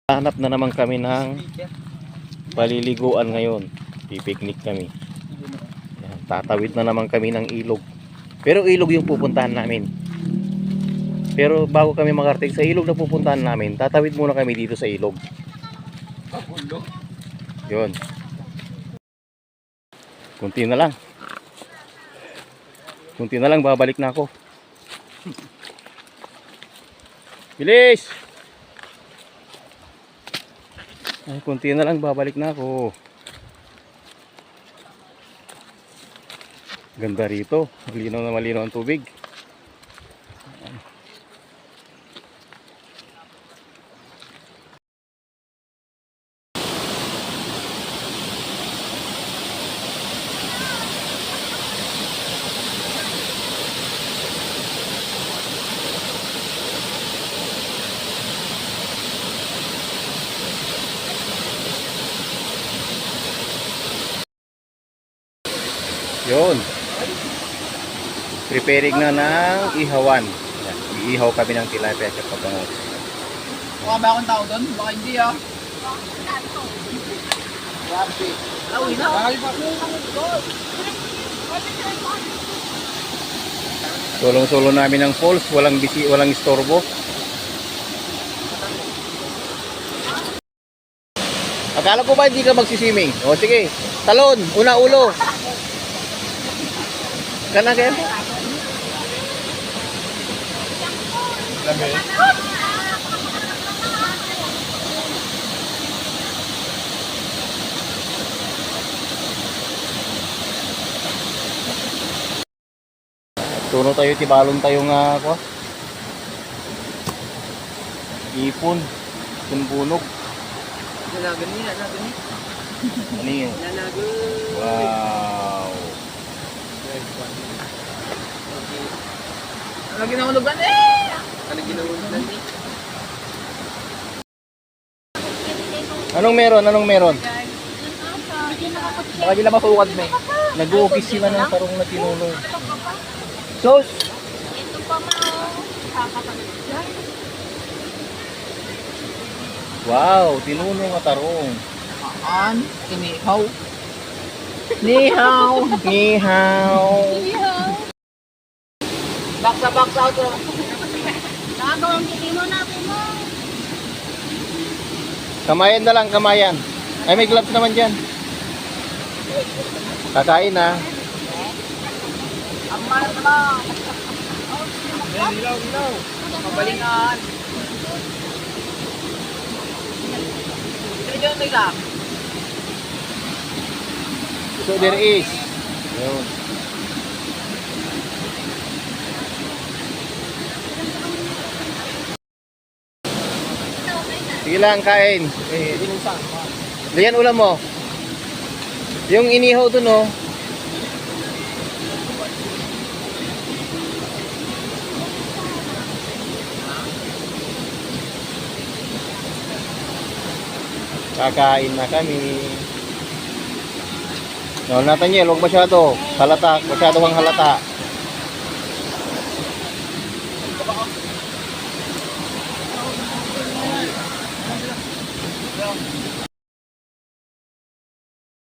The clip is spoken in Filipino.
Hanap na naman kami ng paliliguan ngayon. Pipiknik kami. Yan, tatawid na naman kami ng ilog. Pero ilog yung pupuntahan namin. Pero bago kami makarating sa ilog na pupuntahan namin, tatawid muna kami dito sa ilog. Yun. Kunti na lang. Kunti na lang, babalik na ako. Bilis! Ay, kunti na lang, babalik na ako. Ganda rito. Malinaw na malinaw ang tubig. Yun. Preparing na ng ihawan. Yan. Iihaw kami ng tilapia at pabango. Mukha ba akong tao doon? Baka hindi ah. Grabe. Uwi na. Solong-solo namin ng falls. Walang istorbo. Akala ko ba hindi ka magsiswimming? O sige. Talon. Una ulo. Kana kayo? Tuno tayo, tibalon tayo nga ako. Ipon. Punbunog. Nanagan niya, nanagan niya. Ano yun? Nanagan. Wow. Ano ginahulugan eh? Ano ginahulugan eh? Anong meron? Anong meron? Baka nila mapukad mo eh. Nag-uukis sila ng tarong na tinulong. Sos! Ito pa kakapagyan. Wow, tinulong at tarong. Maan, inihaw. Nihaw! Nihaw. Box out oh. Nakagawang kitimo natin mo. Kamayan na lang, kamayan. Ay, may gloves naman dyan. Kakain na. Ang mahal na. Ilaw. Mabalingan. Ito dyan nila. So there is. Yun. Sige lang, kain. Diyan ulam mo. Yung inihaw dun, oh. Kakain na kami. No, Nathaniel, huwag masyado. Halata, masyado kang halata.